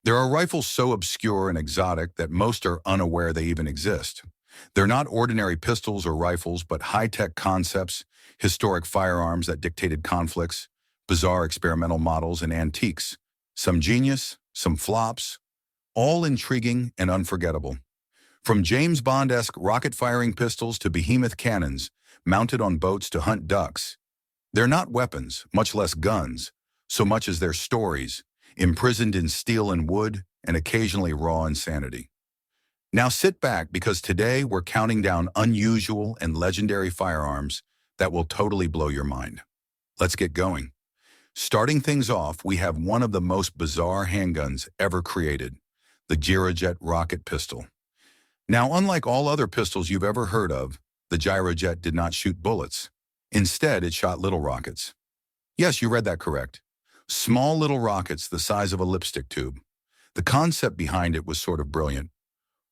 There are rifles so obscure and exotic that most are unaware they even exist. They're not ordinary pistols or rifles, but high-tech concepts, historic firearms that dictated conflicts, bizarre experimental models, and antiques. Some genius, some flops, all intriguing and unforgettable. From James Bond-esque rocket-firing pistols to behemoth cannons mounted on boats to hunt ducks. They're not weapons, much less guns, so much as they're stories, imprisoned in steel and wood, and occasionally raw insanity. Now sit back, because today we're counting down unusual and legendary firearms that will totally blow your mind. Let's get going. Starting things off, we have one of the most bizarre handguns ever created, the Gyrojet rocket pistol. Now, unlike all other pistols you've ever heard of, the Gyrojet did not shoot bullets. Instead, it shot little rockets. Yes, you read that correct. Small little rockets the size of a lipstick tube. The concept behind it was sort of brilliant.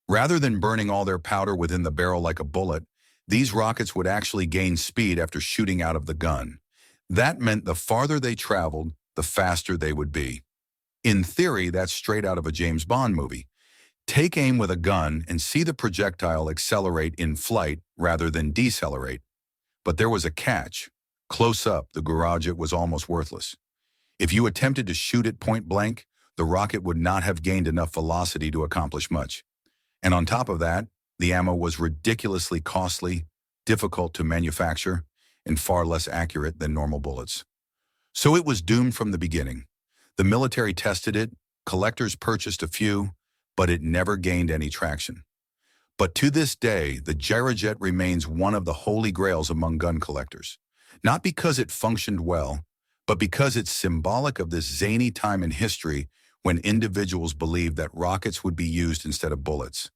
Rather than burning all their powder within the barrel like a bullet, these rockets would actually gain speed after shooting out of the gun. That meant the farther they traveled, the faster they would be. In theory, that's straight out of a James Bond movie. Take aim with a gun and see the projectile accelerate in flight rather than decelerate. But there was a catch. Close up, the Gyrojet was almost worthless. If you attempted to shoot it point blank, the rocket would not have gained enough velocity to accomplish much. And on top of that, the ammo was ridiculously costly, difficult to manufacture, and far less accurate than normal bullets. So it was doomed from the beginning. The military tested it, collectors purchased a few, but it never gained any traction. But to this day, the Gyrojet remains one of the holy grails among gun collectors. Not because it functioned well, but because it's symbolic of this zany time in history when individuals believed that rockets would be used instead of bullets.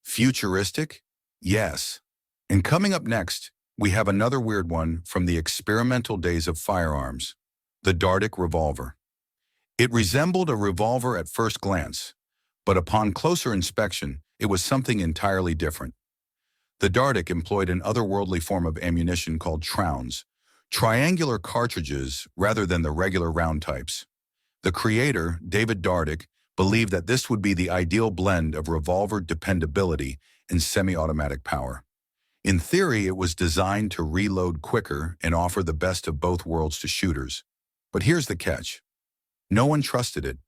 Futuristic? Yes. And coming up next, we have another weird one from the experimental days of firearms, the Dardick Revolver. It resembled a revolver at first glance, but upon closer inspection, it was something entirely different. The Dardick employed an otherworldly form of ammunition called trounds, triangular cartridges rather than the regular round types. The creator, David Dardick, believed that this would be the ideal blend of revolver dependability and semi-automatic power. In theory, it was designed to reload quicker and offer the best of both worlds to shooters. But here's the catch. No one trusted it.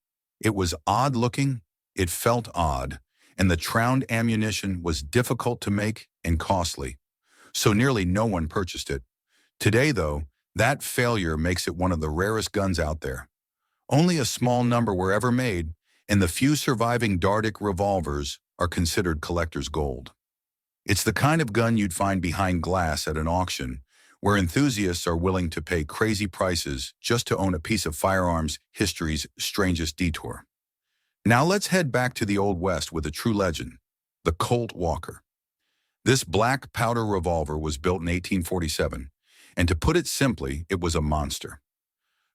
It was odd-looking, it felt odd, and the tround ammunition was difficult to make and costly. So nearly no one purchased it. Today, though, that failure makes it one of the rarest guns out there. Only a small number were ever made, and the few surviving Dardick revolvers are considered collector's gold. It's the kind of gun you'd find behind glass at an auction, where enthusiasts are willing to pay crazy prices just to own a piece of firearms history's strangest detour. Now let's head back to the Old West with a true legend, the Colt Walker. This black powder revolver was built in 1847, and to put it simply, it was a monster.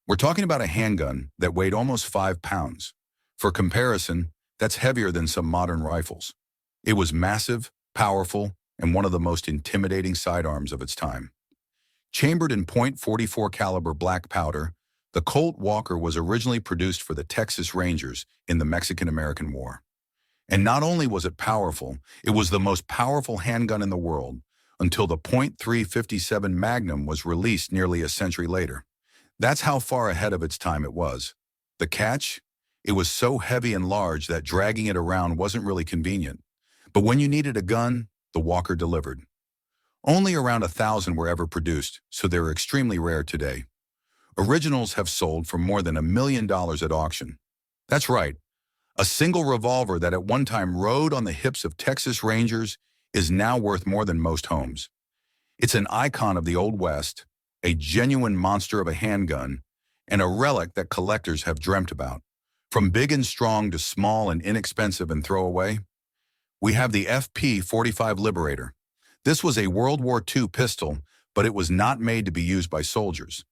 We're talking about a handgun that weighed almost 5 pounds. For comparison, that's heavier than some modern rifles. It was massive, powerful, and one of the most intimidating sidearms of its time. Chambered in .44 caliber black powder, the Colt Walker was originally produced for the Texas Rangers in the Mexican-American War. And not only was it powerful, it was the most powerful handgun in the world until the .357 Magnum was released nearly a century later. That's how far ahead of its time it was. The catch? It was so heavy and large that dragging it around wasn't really convenient. But when you needed a gun, the Walker delivered. Only around 1,000 were ever produced, so they're extremely rare today. Originals have sold for more than $1 million at auction. That's right. A single revolver that at one time rode on the hips of Texas Rangers is now worth more than most homes. It's an icon of the Old West, a genuine monster of a handgun, and a relic that collectors have dreamt about. From big and strong to small and inexpensive and throwaway, we have the FP-45 Liberator. This was a World War II pistol, but it was not made to be used by soldiers.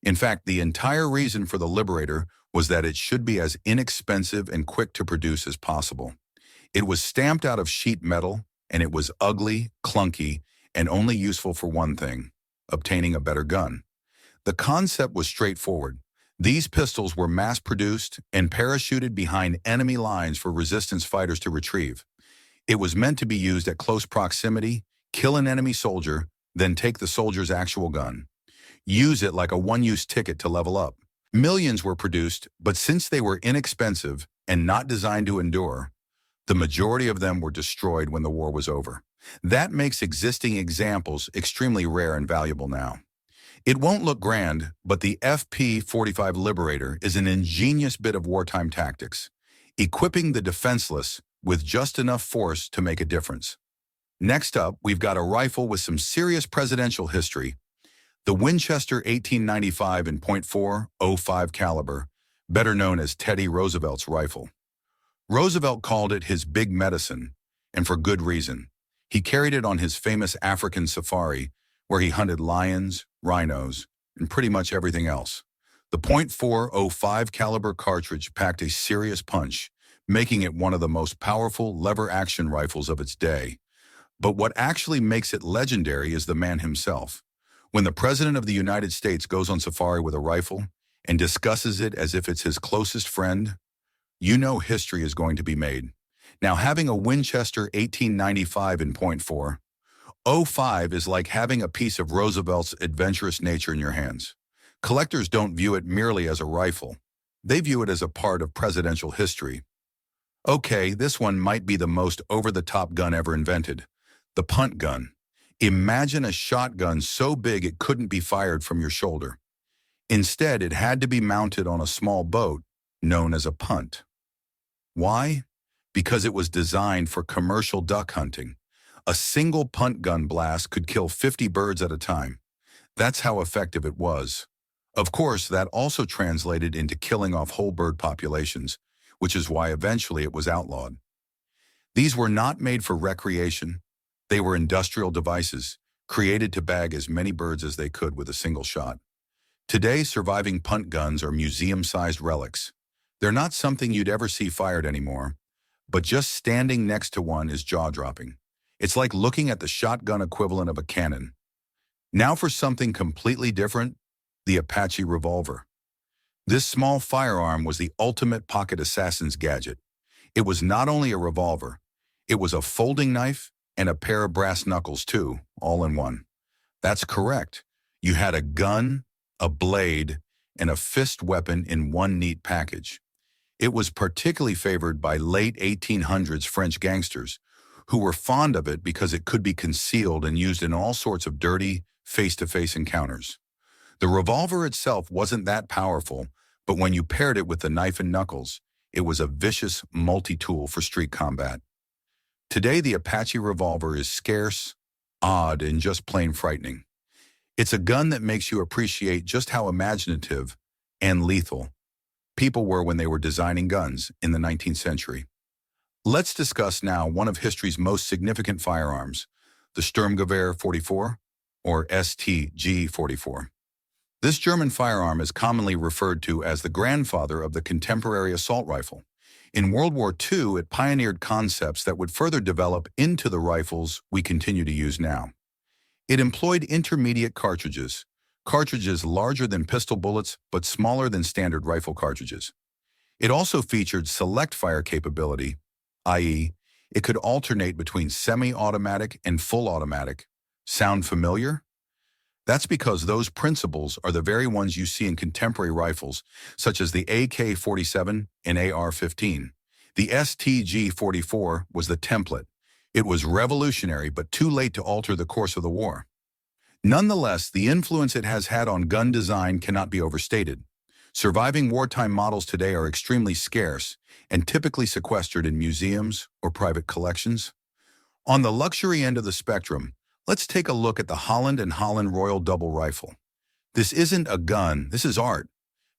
In fact, the entire reason for the Liberator was that it should be as inexpensive and quick to produce as possible. It was stamped out of sheet metal, and it was ugly, clunky, and only useful for one thing: obtaining a better gun. The concept was straightforward. These pistols were mass-produced and parachuted behind enemy lines for resistance fighters to retrieve. It was meant to be used at close proximity, kill an enemy soldier, then take the soldier's actual gun. Use it like a one-use ticket to level up. Millions were produced, but since they were inexpensive and not designed to endure, the majority of them were destroyed when the war was over. That makes existing examples extremely rare and valuable now. It won't look grand, but the FP-45 Liberator is an ingenious bit of wartime tactics, equipping the defenseless with just enough force to make a difference. Next up, we've got a rifle with some serious presidential history, the Winchester 1895 in .405 caliber, better known as Teddy Roosevelt's rifle. Roosevelt called it his big medicine, and for good reason. He carried it on his famous African safari, where he hunted lions, rhinos, and pretty much everything else. The .405 caliber cartridge packed a serious punch, making it one of the most powerful lever-action rifles of its day. But what actually makes it legendary is the man himself. When the President of the United States goes on safari with a rifle and discusses it as if it's his closest friend, you know history is going to be made. Now, having a Winchester 1895 in .405 is like having a piece of Roosevelt's adventurous nature in your hands. Collectors don't view it merely as a rifle. They view it as a part of presidential history. Okay, this one might be the most over-the-top gun ever invented, the punt gun. Imagine a shotgun so big it couldn't be fired from your shoulder. Instead, it had to be mounted on a small boat known as a punt. Why? Because it was designed for commercial duck hunting. A single punt gun blast could kill 50 birds at a time. That's how effective it was. Of course, that also translated into killing off whole bird populations, which is why eventually it was outlawed. These were not made for recreation. They were industrial devices, created to bag as many birds as they could with a single shot. Today, surviving punt guns are museum-sized relics. They're not something you'd ever see fired anymore, but just standing next to one is jaw-dropping. It's like looking at the shotgun equivalent of a cannon. Now for something completely different, the Apache Revolver. This small firearm was the ultimate pocket assassin's gadget. It was not only a revolver, it was a folding knife and a pair of brass knuckles too, all in one. That's correct. You had a gun, a blade, and a fist weapon in one neat package. It was particularly favored by late 1800s French gangsters, who were fond of it because it could be concealed and used in all sorts of dirty, face-to-face encounters. The revolver itself wasn't that powerful, but when you paired it with the knife and knuckles, it was a vicious multi-tool for street combat. Today, the Apache Revolver is scarce, odd, and just plain frightening. It's a gun that makes you appreciate just how imaginative and lethal people were when they were designing guns in the 19th century. Let's discuss now one of history's most significant firearms, the Sturmgewehr 44, or STG-44. This German firearm is commonly referred to as the grandfather of the contemporary assault rifle. In World War II, it pioneered concepts that would further develop into the rifles we continue to use now. It employed intermediate cartridges larger than pistol bullets but smaller than standard rifle cartridges. It also featured select fire capability, i.e., it could alternate between semi-automatic and full automatic. Sound familiar? That's because those principles are the very ones you see in contemporary rifles, such as the AK-47 and AR-15. The STG-44 was the template. It was revolutionary, but too late to alter the course of the war. Nonetheless, the influence it has had on gun design cannot be overstated. Surviving wartime models today are extremely scarce and typically sequestered in museums or private collections. On the luxury end of the spectrum, let's take a look at the Holland and Holland Royal Double Rifle. This isn't a gun, this is art.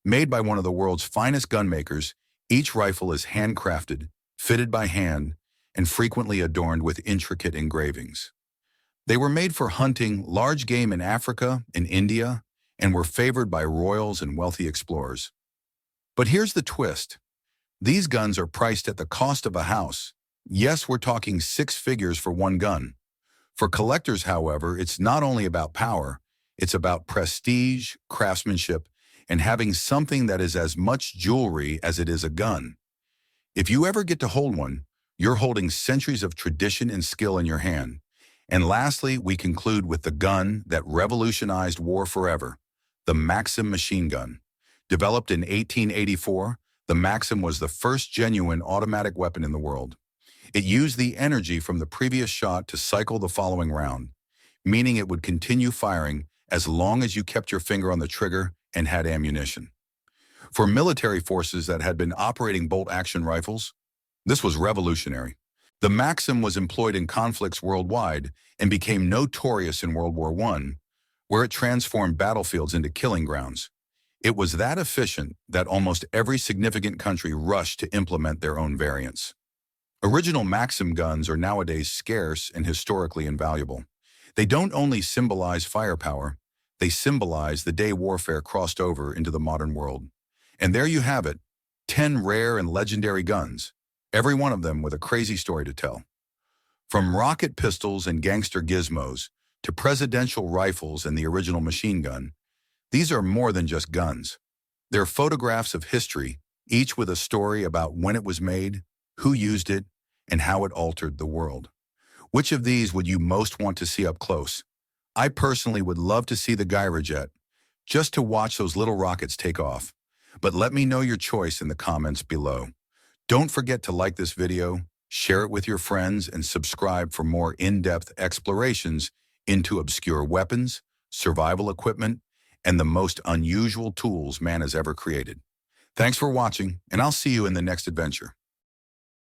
Made by one of the world's finest gun makers, each rifle is handcrafted, fitted by hand, and frequently adorned with intricate engravings. They were made for hunting large game in Africa and India, and were favored by royals and wealthy explorers. But here's the twist. These guns are priced at the cost of a house. Yes, we're talking 6 figures for one gun. For collectors, however, it's not only about power, it's about prestige, craftsmanship, and having something that is as much jewelry as it is a gun. If you ever get to hold one, you're holding centuries of tradition and skill in your hand. And lastly, we conclude with the gun that revolutionized war forever, the Maxim Machine Gun. Developed in 1884, the Maxim was the first genuine automatic weapon in the world. It used the energy from the previous shot to cycle the following round, meaning it would continue firing as long as you kept your finger on the trigger and had ammunition. For military forces that had been operating bolt-action rifles, this was revolutionary. The Maxim was employed in conflicts worldwide and became notorious in World War I, where it transformed battlefields into killing grounds. It was that efficient that almost every significant country rushed to implement their own variants. Original Maxim guns are nowadays scarce and historically invaluable. They don't only symbolize firepower, they symbolize the day warfare crossed over into the modern world. And there you have it, 10 rare and legendary guns, every one of them with a crazy story to tell. From rocket pistols and gangster gizmos to presidential rifles and the original machine gun, these are more than just guns. They're photographs of history, each with a story about when it was made, who used it, and how it altered the world. Which of these would you most want to see up close? I personally would love to see the Gyrojet, just to watch those little rockets take off. But let me know your choice in the comments below. Don't forget to like this video, share it with your friends, and subscribe for more in-depth explorations into obscure weapons, survival equipment, and the most unusual tools man has ever created. Thanks for watching, and I'll see you in the next adventure.